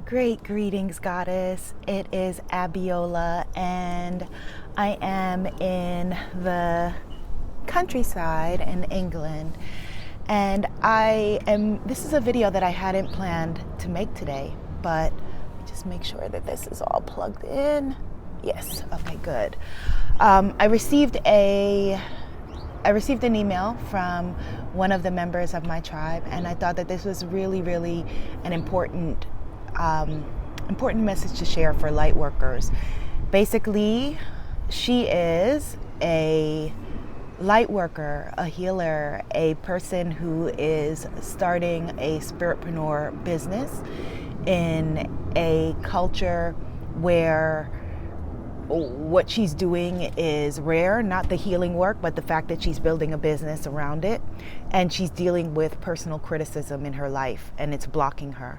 Great greetings, Goddess. It is Abiola, and I am in the countryside in England. And this is a video that I hadn't planned to make today, but just make sure that this is all plugged in. Yes, okay, good. I received an email from one of the members of my tribe, and I thought that this was really, really an important message to share for Lightworkers. Basically, she is a Lightworker, a healer, a person who is starting a Spiritpreneur business in a culture where what she's doing is rare, not the healing work, but the fact that she's building a business around it, and she's dealing with personal criticism in her life, and it's blocking her.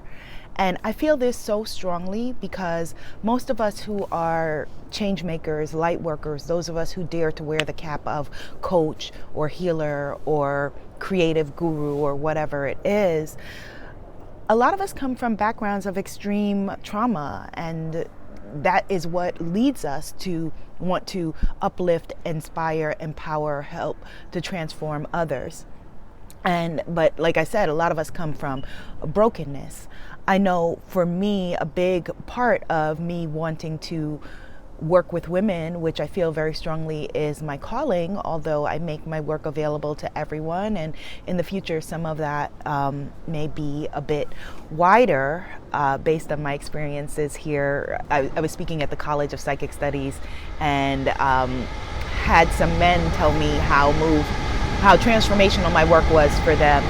And I feel this so strongly because most of us who are changemakers, light workers, those of us who dare to wear the cap of coach or healer or creative guru or whatever it is, a lot of us come from backgrounds of extreme trauma, and that is what leads us to want to uplift, inspire, empower, help to transform others. But like I said, a lot of us come from brokenness. I know for me, a big part of me wanting to work with women, which I feel very strongly is my calling, although I make my work available to everyone, and in the future some of that may be a bit wider based on my experiences here. I was speaking at the College of Psychic Studies and had some men tell me how transformational my work was for them.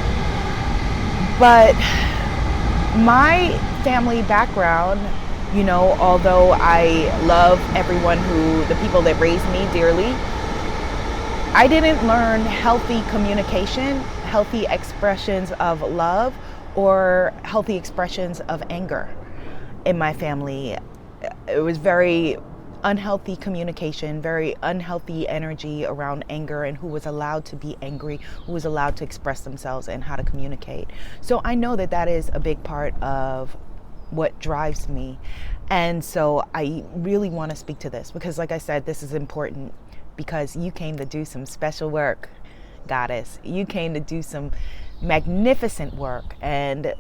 But my family background, although I love the people that raised me dearly, I didn't learn healthy communication, healthy expressions of love, or healthy expressions of anger in my family. It was very unhealthy communication, very unhealthy energy around anger and who was allowed to be angry, who was allowed to express themselves, and how to communicate. So I know that is a big part of what drives me. And so I really want to speak to this because, like I said, this is important because you came to do some special work, Goddess. You came to do some magnificent work, and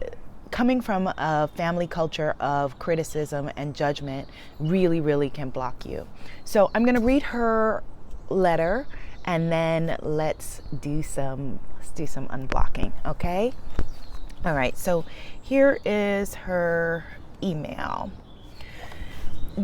coming from a family culture of criticism and judgment really, really can block you. So I'm going to read her letter, and then let's do some unblocking, okay? All right, so here is her email.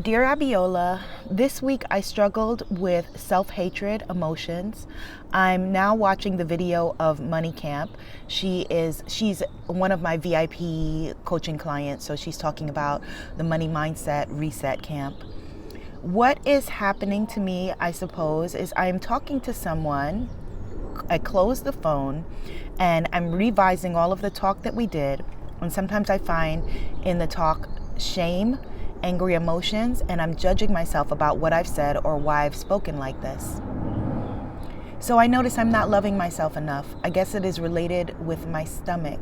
Dear Abiola, this week I struggled with self-hatred emotions. I'm now watching the video of Money Camp. She's one of my VIP coaching clients, so she's talking about the Money Mindset Reset Camp. What is happening to me, I suppose, is I'm talking to someone. I close the phone and I'm revising all of the talk that we did. And sometimes I find in the talk shame, angry emotions, and I'm judging myself about what I've said or why I've spoken like this. So I notice I'm not loving myself enough. I guess it is related with my stomach.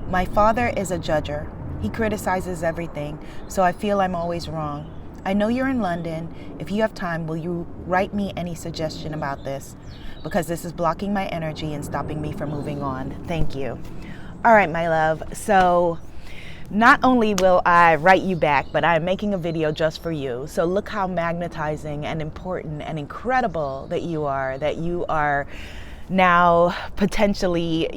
My father is a judger. He criticizes everything, so I feel I'm always wrong. I know you're in London. If you have time, will you write me any suggestion about this? Because this is blocking my energy and stopping me from moving on. Thank you. All right, my love. So not only will I write you back, but I'm making a video just for you. So look how magnetizing and important and incredible that you are now potentially,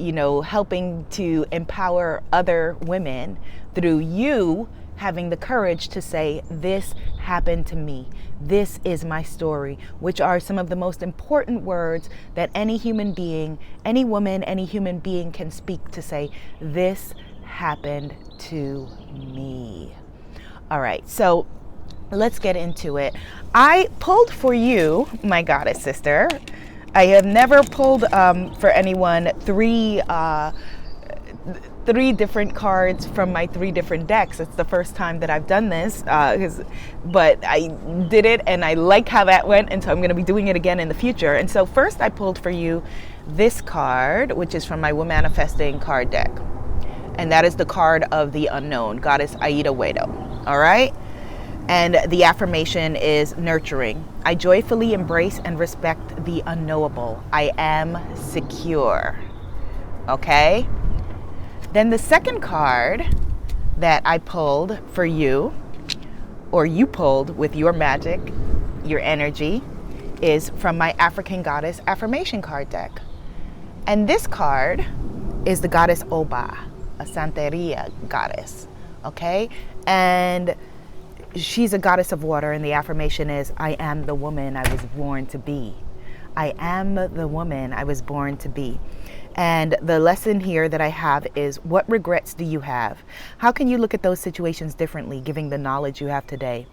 helping to empower other women through you having the courage to say, this happened to me. This is my story, which are some of the most important words that any human being, any woman, any human being can speak, to say, this happened to me. All right, so let's get into it. I pulled for you, my goddess sister. I have never pulled for anyone three different cards from my 3 different decks. It's the first time that I've done this, but I did it and I like how that went, and so I'm going to be doing it again in the future. And so first I pulled for you this card, which is from my Womanifesting card deck. And that is the card of the unknown, Goddess Aida Wedo. All right? And the affirmation is nurturing. I joyfully embrace and respect the unknowable. I am secure. Okay? Then the second card that I pulled for you, or you pulled with your magic, your energy, is from my African Goddess Affirmation card deck. And this card is the Goddess Oba, a Santeria goddess. Okay? And she's a goddess of water, and the affirmation is, I am the woman I was born to be. I am the woman I was born to be. And the lesson here that I have is, what regrets do you have? How can you look at those situations differently, given the knowledge you have today?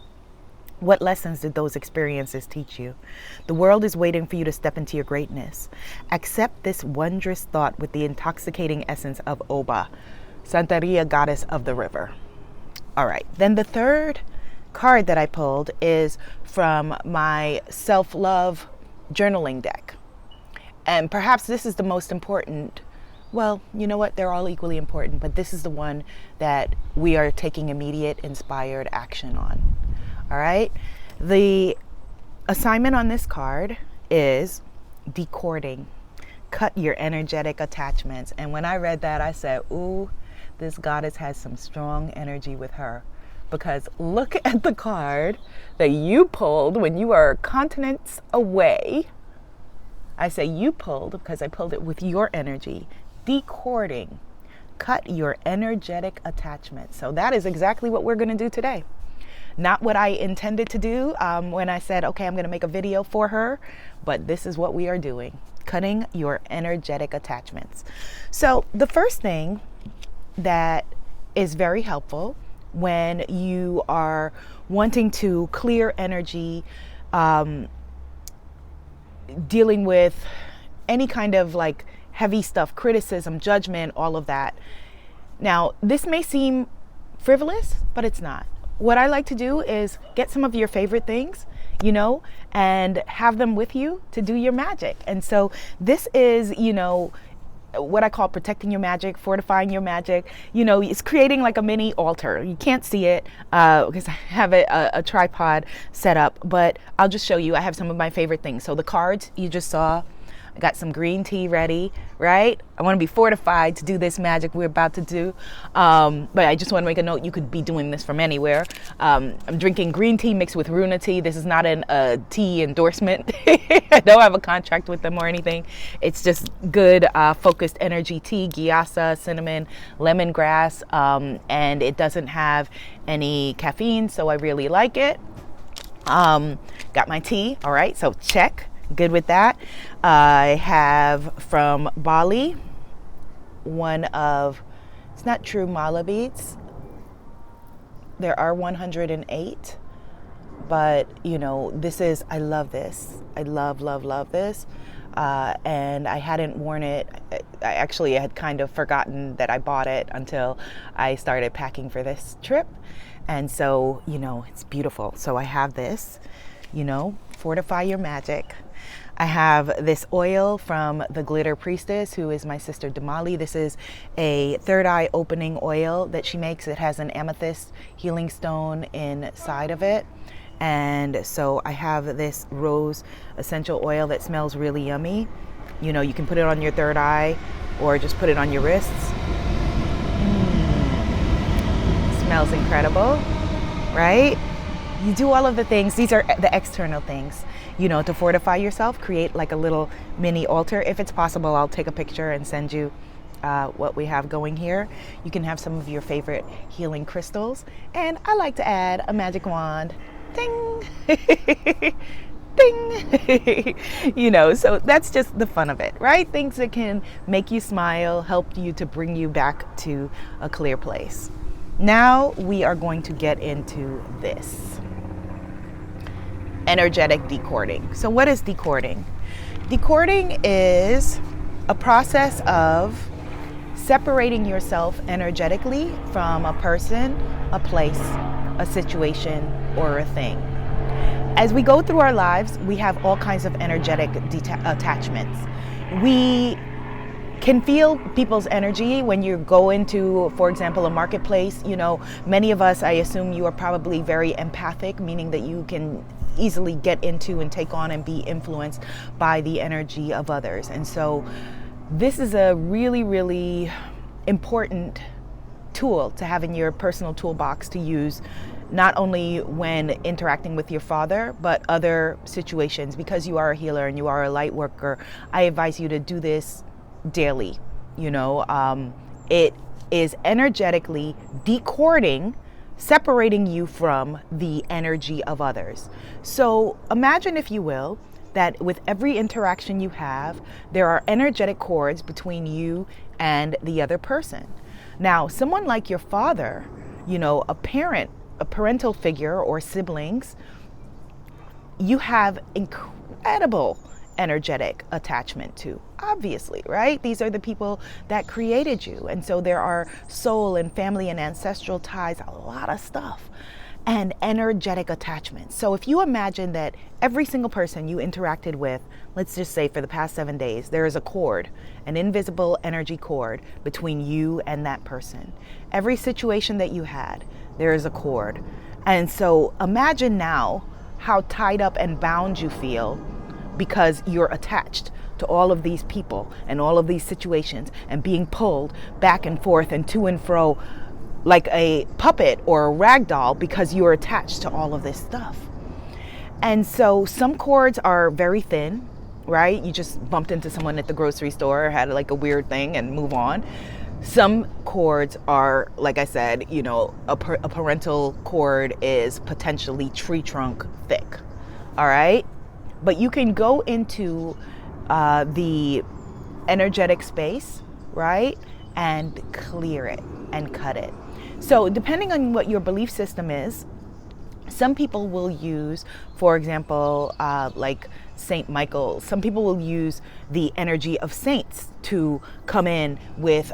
What lessons did those experiences teach you? The world is waiting for you to step into your greatness. Accept this wondrous thought with the intoxicating essence of Oba, Santeria goddess of the river. All right, then the third card that I pulled is from my self-love journaling deck. And perhaps this is the most important. Well, you know what? They're all equally important, but this is the one that we are taking immediate inspired action on. All right? The assignment on this card is decording. Cut your energetic attachments. And when I read that, I said, ooh, this goddess has some strong energy with her. Because look at the card that you pulled when you are continents away. I say you pulled because I pulled it with your energy. Decording. Cut your energetic attachment. So that is exactly what we're going to do today. Not what I intended to do when I said, okay, I'm going to make a video for her. But this is what we are doing. Cutting your energetic attachments. So the first thing that is very helpful when you are wanting to clear energy, dealing with any kind of like heavy stuff, criticism, judgment, all of that. Now, this may seem frivolous, but it's not. What I like to do is get some of your favorite things, and have them with you to do your magic. And so this is, what I call protecting your magic, fortifying your magic. It's creating like a mini altar. You can't see it because I have a tripod set up, but I'll just show you. I have some of my favorite things. So the cards you just saw, I got some green tea ready, right? I want to be fortified to do this magic we're about to do. But I just want to make a note, you could be doing this from anywhere. I'm drinking green tea mixed with Runa tea. This is not a tea endorsement. I don't have a contract with them or anything. It's just good focused energy tea, gyasa, cinnamon, lemongrass, and it doesn't have any caffeine, so I really like it. Got my tea, all right, so check. Good with that. I have from Bali one of, it's not true mala beads. There are 108, but this is, I love this. I love this. And I hadn't worn it. I had kind of forgotten that I bought it until I started packing for this trip. And so, it's beautiful. So I have this, fortify your magic. I have this oil from the Glitter Priestess, who is my sister Damali. This is a third eye opening oil that she makes. It has an amethyst healing stone inside of it. And so I have this rose essential oil that smells really yummy. You can put it on your third eye or just put it on your wrists. Smells incredible, right? You do all of the things. These are the external things, to fortify yourself. Create like a little mini altar. If it's possible, I'll take a picture and send you what we have going here. You can have some of your favorite healing crystals. And I like to add a magic wand. Ding! Ding! So that's just the fun of it, right? Things that can make you smile, help you to bring you back to a clear place. Now we are going to get into this. Energetic decording. So what is decording? Decording is a process of separating yourself energetically from a person, a place, a situation, or a thing. As we go through our lives, we have all kinds of energetic attachments. We can feel people's energy when you go into, for example, a marketplace. Many of us, I assume you are probably very empathic, meaning that you can easily get into and take on and be influenced by the energy of others. And so this is a really, really important tool to have in your personal toolbox to use, not only when interacting with your father, but other situations. Because you are a healer and you are a light worker, I advise you to do this daily. It is energetically decording, separating you from the energy of others. So imagine, if you will, that with every interaction you have, there are energetic cords between you and the other person. Now, someone like your father, a parent, a parental figure, or siblings, you have incredible energetic attachment to, obviously, right? These are the people that created you. And so there are soul and family and ancestral ties, a lot of stuff, and energetic attachment. So if you imagine that every single person you interacted with, let's just say for the past 7 days, there is a cord, an invisible energy cord between you and that person. Every situation that you had, there is a cord. And so imagine now how tied up and bound you feel because you're attached to all of these people and all of these situations and being pulled back and forth and to and fro like a puppet or a rag doll because you're attached to all of this stuff. And so some cords are very thin, right? You just bumped into someone at the grocery store, had like a weird thing and move on. Some cords are, like I said, a parental cord is potentially tree trunk thick, all right? But you can go into the energetic space, right? And clear it and cut it. So depending on what your belief system is, some people will use, for example, like Saint Michael. Some people will use the energy of saints to come in with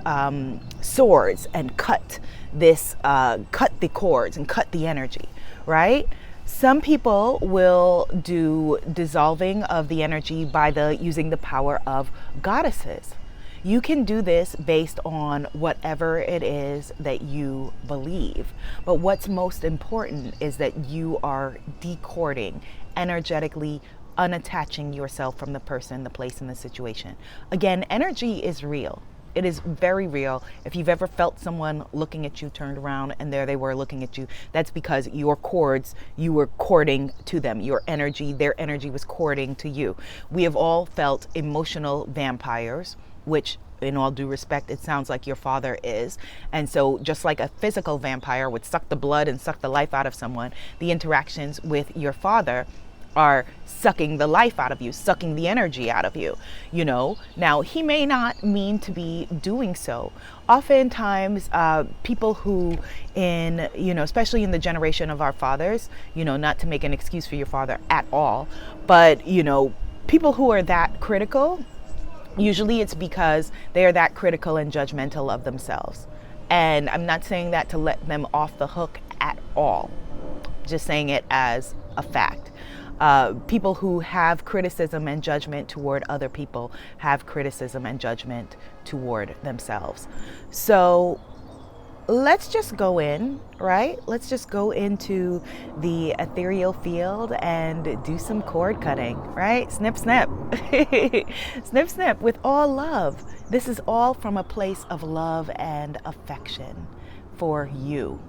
swords and cut the cords and cut the energy, right? Some people will do dissolving of the energy by using the power of goddesses. You can do this based on whatever it is that you believe. But what's most important is that you are decording, energetically unattaching yourself from the person, the place, and the situation. Again, energy is real. It is very real. If you've ever felt someone looking at you, turned around, and there they were looking at you, that's because your cords, you were cording to them. Your energy, their energy was cording to you. We have all felt emotional vampires, which, in all due respect, it sounds like your father is. And so just like a physical vampire would suck the blood and suck the life out of someone, the interactions with your father are sucking the life out of you, sucking the energy out of you, Now, he may not mean to be doing so. Oftentimes, people who especially in the generation of our fathers, not to make an excuse for your father at all, but, people who are that critical, usually it's because they are that critical and judgmental of themselves. And I'm not saying that to let them off the hook at all, just saying it as a fact. People who have criticism and judgment toward other people have criticism and judgment toward themselves. So let's just go in, right? Let's just go into the ethereal field and do some cord cutting, right? Snip, snip. Snip, snip with all love. This is all from a place of love and affection for you.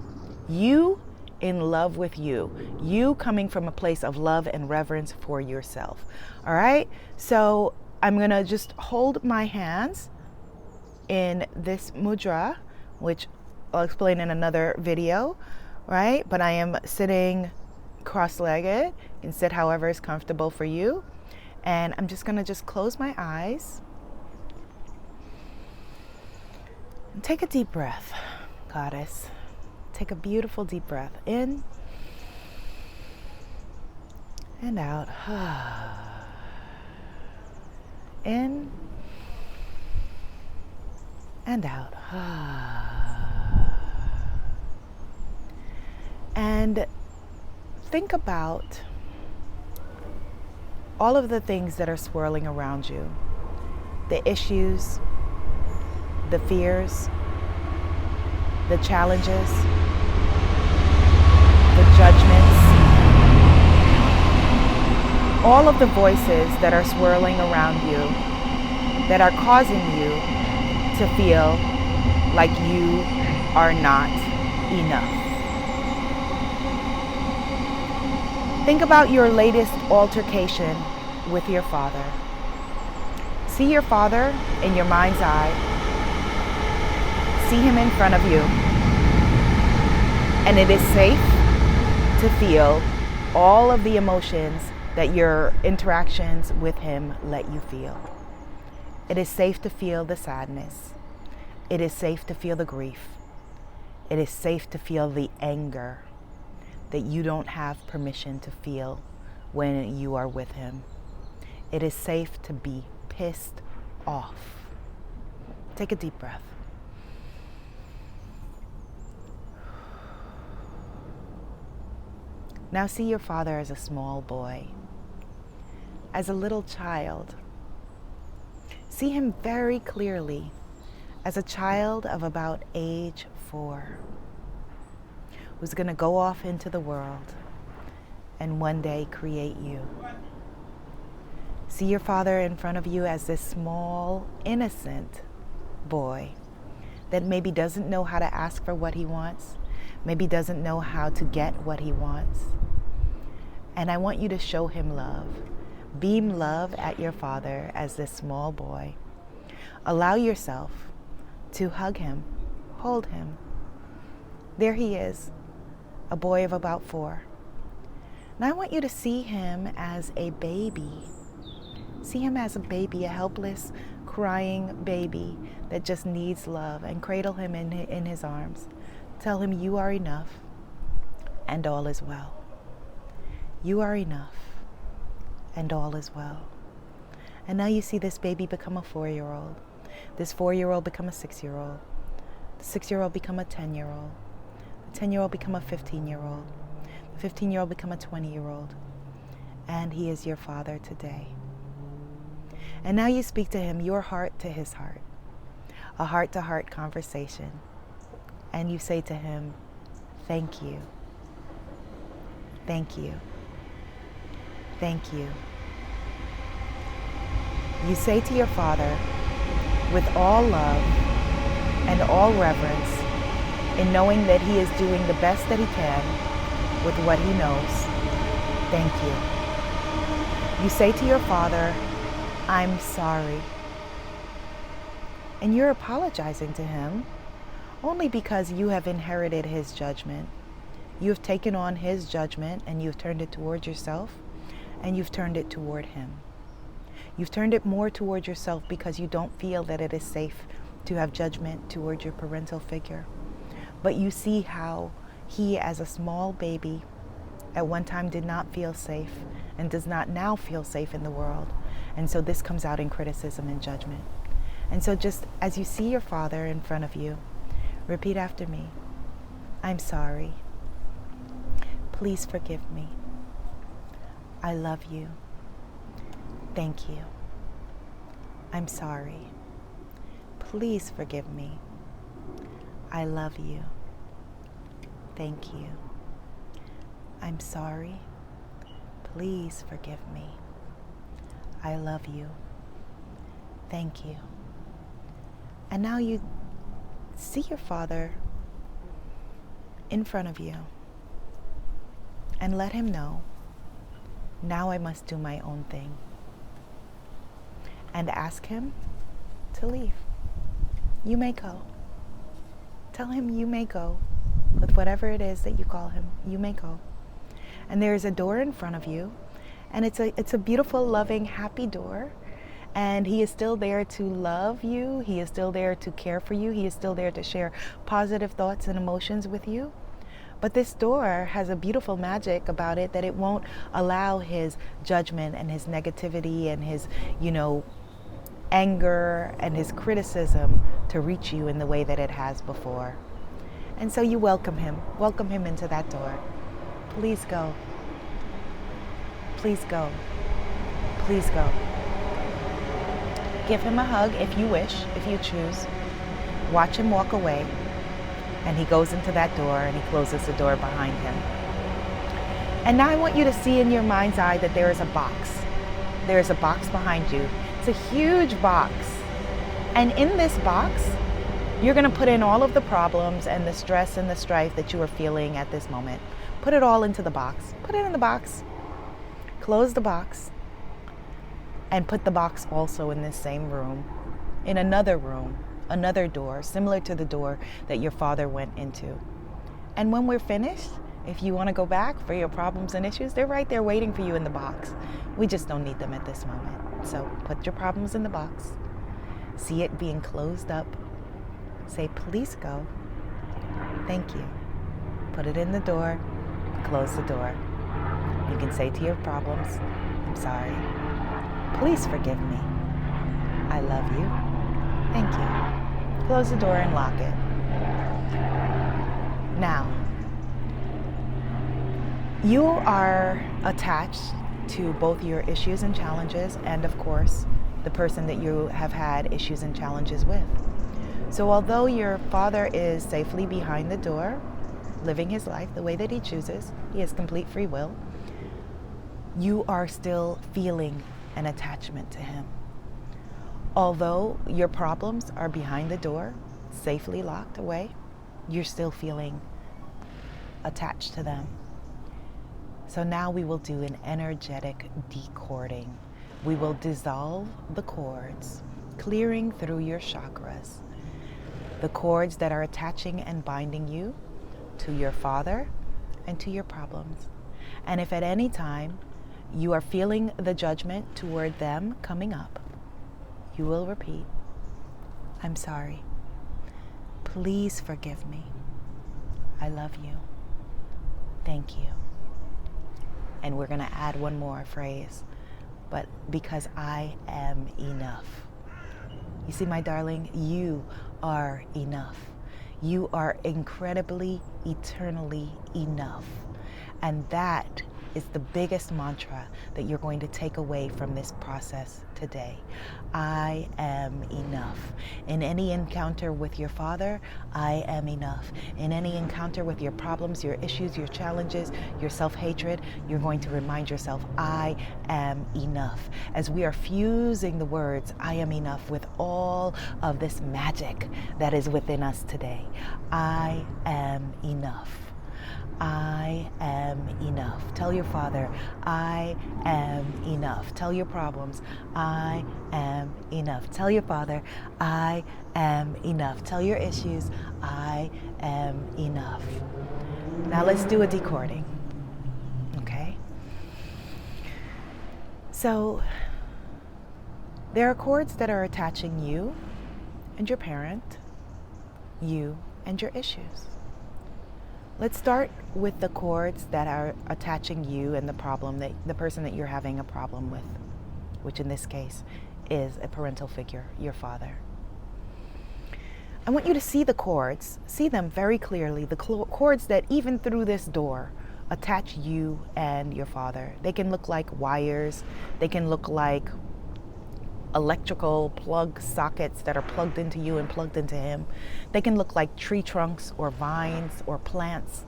You in love with you. You coming from a place of love and reverence for yourself. All right? So I'm going to just hold my hands in this mudra, which I'll explain in another video, right? But I am sitting cross-legged. You can sit however is comfortable for you. And I'm just going to close my eyes. And take a deep breath, goddess. Take a beautiful deep breath in and out. In and out. And think about all of the things that are swirling around you, the issues, the fears, the challenges, the judgments, all of the voices that are swirling around you that are causing you to feel like you are not enough. Think about your latest altercation with your father. See your father in your mind's eye. See him in front of you. And it is safe to feel all of the emotions that your interactions with him let you feel. It is safe to feel the sadness. It is safe to feel the grief. It is safe to feel the anger that you don't have permission to feel when you are with him. It is safe to be pissed off. Take a deep breath. Now see your father as a small boy, as a little child. See him very clearly as a child of about age 4, who's going to go off into the world and one day create you. See your father in front of you as this small, innocent boy that maybe doesn't know how to ask for what he wants, maybe doesn't know how to get what he wants. And I want you to show him love. Beam love at your father as this small boy. Allow yourself to hug him, hold him. There he is, a boy of about 4. And I want you to see him as a baby. See him as a baby, a helpless, crying baby that just needs love, and cradle him in his arms. Tell him you are enough and all is well. You are enough and all is well. And now you see this baby become a 4-year-old. This 4-year-old become a 6-year-old. The 6-year-old become a 10-year-old. The 10-year-old become a 15-year-old. The 15-year-old become a 20-year-old. And he is your father today. And now you speak to him, your heart to his heart. A heart-to-heart conversation. And you say to him, thank you. Thank you. Thank you. You say to your father, with all love and all reverence, in knowing that he is doing the best that he can with what he knows, thank you. You say to your father, I'm sorry. And you're apologizing to him only because you have inherited his judgment. You have taken on his judgment and you've turned it towards yourself, and you've turned it toward him. You've turned it more toward yourself because you don't feel that it is safe to have judgment toward your parental figure. But you see how he, as a small baby, at one time did not feel safe and does not now feel safe in the world. And so this comes out in criticism and judgment. And so just as you see your father in front of you, repeat after me. I'm sorry. Please forgive me. I love you. Thank you. I'm sorry. Please forgive me. I love you. Thank you. I'm sorry. Please forgive me. I love you. Thank you. And now you see your father in front of you and let him know, now I must do my own thing. And ask him to leave. You may go. Tell him you may go with whatever it is that you call him. You may go. And there is a door in front of you, and it's a beautiful, loving, happy door. And he is still there to love you. He is still there to care for you. He is still there to share positive thoughts and emotions with you. But this door has a beautiful magic about it that it won't allow his judgment and his negativity and his, anger and his criticism to reach you in the way that it has before. And so you welcome him into that door. Please go. Please go. Please go. Give him a hug if you wish, if you choose. Watch him walk away, and he goes into that door and he closes the door behind him. And now I want you to see in your mind's eye that there is a box. There is a box behind you. It's a huge box. And in this box, you're going to put in all of the problems and the stress and the strife that you are feeling at this moment. Put it all into the box. Put it in the box. Close the box. And put the box also in this same room, in another room, another door, similar to the door that your father went into. And when we're finished, if you want to go back for your problems and issues, they're right there waiting for you in the box. We just don't need them at this moment. So put your problems in the box. See it being closed up. Say, please go. Thank you. Put it in the door. Close the door. You can say to your problems, I'm sorry. Please forgive me. I love you. Thank you. Close the door and lock it. Now, you are attached to both your issues and challenges and, of course, the person that you have had issues and challenges with. So although your father is safely behind the door, living his life the way that he chooses, he has complete free will, you are still feeling an attachment to him. Although your problems are behind the door, safely locked away, you're still feeling attached to them. So now we will do an energetic decording. We will dissolve the cords, clearing through your chakras, the cords that are attaching and binding you to your father and to your problems. And if at any time you are feeling the judgment toward them coming up, you will repeat, I'm sorry. Please forgive me. I love you. Thank you. And we're going to add one more phrase, but because I am enough. You see, my darling, you are enough. You are incredibly, eternally enough. And that is the biggest mantra that you're going to take away from this process today. I am enough. In any encounter with your father, I am enough. In any encounter with your problems, your issues, your challenges, your self-hatred, you're going to remind yourself, I am enough. As we are fusing the words, I am enough, with all of this magic that is within us today. I am enough. I am enough. Tell your father, I am enough. Tell your problems, I am enough. Tell your father, I am enough. Tell your issues, I am enough. Now let's do a decording, okay? So there are cords that are attaching you and your parent, you and your issues. Let's start with the cords that are attaching you and the person that you're having a problem with, which in this case is a parental figure, your father. I want you to see the cords, see them very clearly, the cords that even through this door attach you and your father. They can look like wires, they can look like electrical plug sockets that are plugged into you and plugged into him. They can look like tree trunks or vines or plants.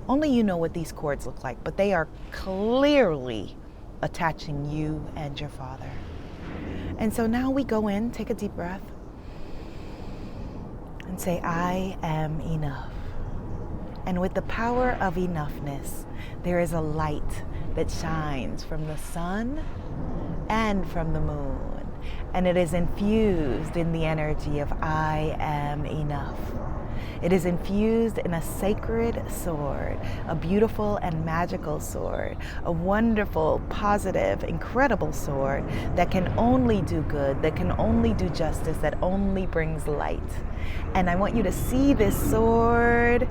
Only you know what these cords look like, but they are clearly attaching you and your father. And so now we go in, take a deep breath, and say, I am enough. And with the power of enoughness, there is a light that shines from the sun and from the moon, and it is infused in the energy of I am enough. It is infused in a sacred sword, a beautiful and magical sword, a wonderful, positive, incredible sword that can only do good, that can only do justice, that only brings light. And I want you to see this sword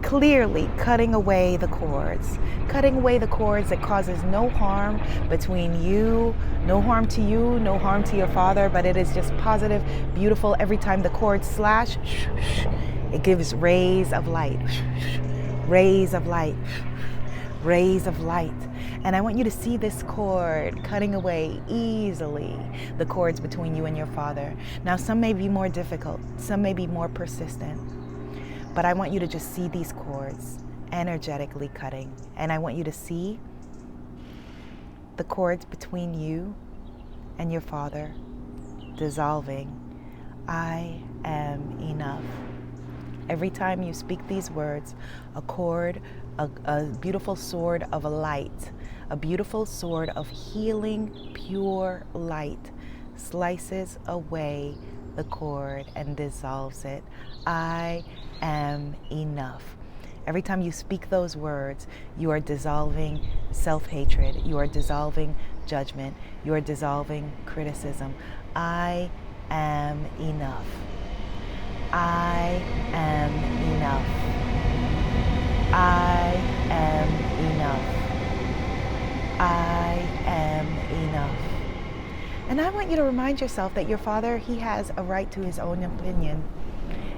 clearly cutting away the cords that causes no harm between you, no harm to you, no harm to your father, but it is just positive, beautiful. Every time the cords slash, it gives rays of light, rays of light, rays of light. And I want you to see this cord cutting away easily the cords between you and your Father. Now, some may be more difficult, some may be more persistent, but I want you to just see these cords energetically cutting. And I want you to see the cords between you and your Father dissolving. I am enough. Every time you speak these words, a cord, a beautiful sword of light, a beautiful sword of healing, pure light, slices away the cord and dissolves it. I am enough. Every time you speak those words, you are dissolving self-hatred. You are dissolving judgment. You are dissolving criticism. I am enough. I am enough. I am enough. I am enough. And I want you to remind yourself that your Father, He has a right to His own opinion.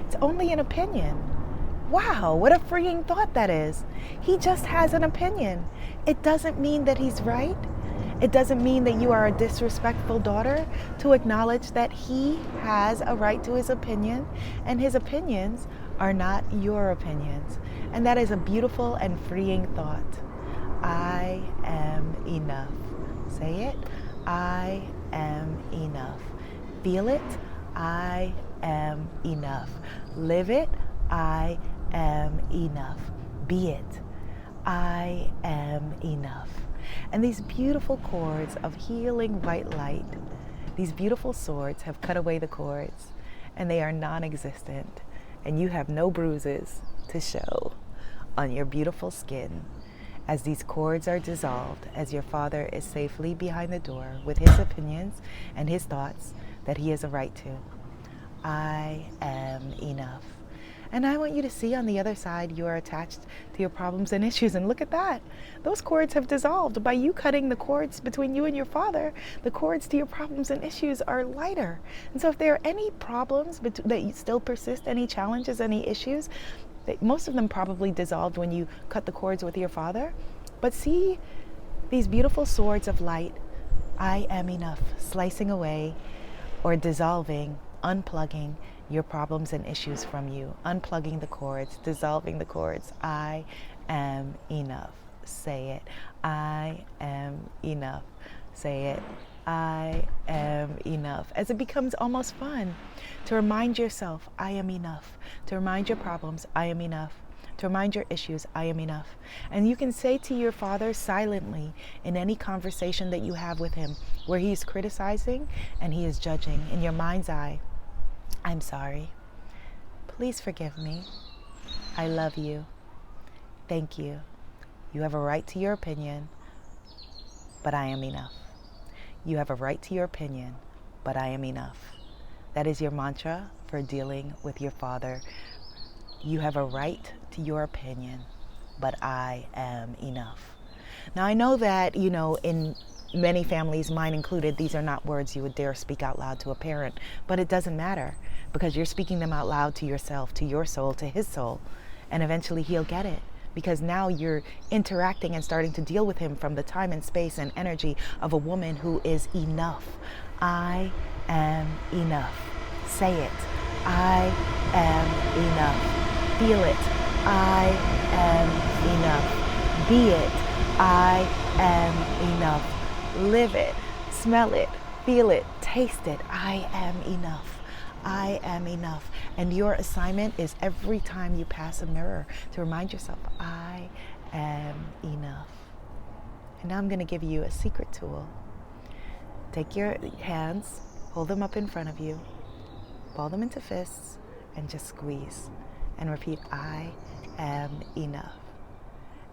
It's only an opinion. Wow, what a freeing thought that is. He just has an opinion. It doesn't mean that He's right. It doesn't mean that you are a disrespectful daughter to acknowledge that He has a right to His opinion, and His opinions are not your opinions. And that is a beautiful and freeing thought. I am enough. Say it. I am enough. Feel it. I am enough. Live it. I am enough. Be it. I am enough. And these beautiful cords of healing white light, these beautiful swords have cut away the cords, and they are non-existent, and you have no bruises to show on your beautiful skin as these cords are dissolved, as your Father is safely behind the door with His opinions and His thoughts that He has a right to. I am enough. And I want you to see on the other side, you are attached to your problems and issues. And look at that. Those cords have dissolved. By you cutting the cords between you and your Father, the cords to your problems and issues are lighter. And so if there are any problems that still persist, any challenges, any issues, most of them probably dissolved when you cut the cords with your Father. But see these beautiful swords of light, I am enough, slicing away or dissolving, unplugging your problems and issues from you, unplugging the cords, dissolving the cords. I am enough. Say it. I am enough. Say it. I am enough. As it becomes almost fun to remind yourself, I am enough. To remind your problems, I am enough. To remind your issues, I am enough. And you can say to your Father silently in any conversation that you have with Him where He is criticizing and He is judging, in your mind's eye, I'm sorry. Please forgive me. I love you. Thank you. You have a right to your opinion, but I am enough. You have a right to your opinion, but I am enough. That is your mantra for dealing with your Father. You have a right to your opinion, but I am enough. Now, I know that, in many families, mine included, these are not words you would dare speak out loud to a parent, but it doesn't matter because you're speaking them out loud to yourself, to your soul, to His soul, and eventually He'll get it because now you're interacting and starting to deal with Him from the time and space and energy of a woman who is enough. I am enough. Say it. I am enough. Feel it. I am enough. Be it. I am enough. Live it, smell it, feel it, taste it. I am enough. I am enough. And your assignment is every time you pass a mirror to remind yourself, I am enough. And now I'm going to give you a secret tool. Take your hands, hold them up in front of you, ball them into fists, and just squeeze. And repeat, I am enough.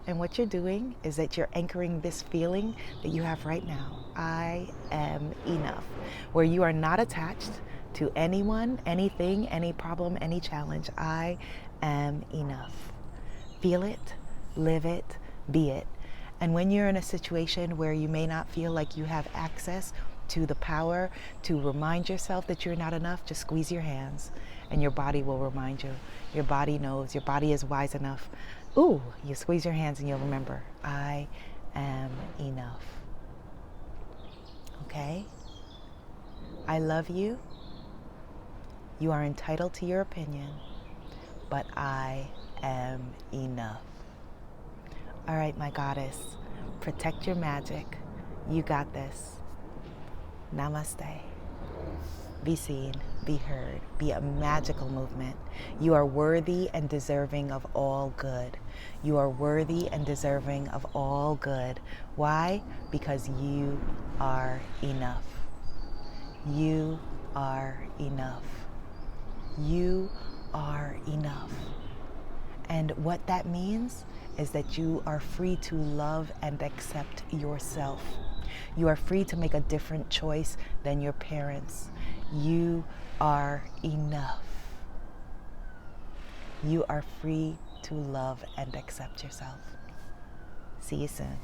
And what you're doing is that you're anchoring this feeling that you have right now. I am enough. Where you are not attached to anyone, anything, any problem, any challenge. I am enough. Feel it, live it, be it. And when you're in a situation where you may not feel like you have access to the power to remind yourself that you're not enough, just squeeze your hands and your body will remind you. Your body knows, your body is wise enough. Ooh, you squeeze your hands and you'll remember, I am enough. Okay? I love you. You are entitled to your opinion, but I am enough. All right, my goddess, protect your magic. You got this. Namaste. Be seen, be heard, be a magical movement. You are worthy and deserving of all good. You are worthy and deserving of all good. Why? Because you are enough. You are enough. You are enough. And what that means is that you are free to love and accept yourself. You are free to make a different choice than your parents. You are enough. You are free to love and accept yourself. See you soon.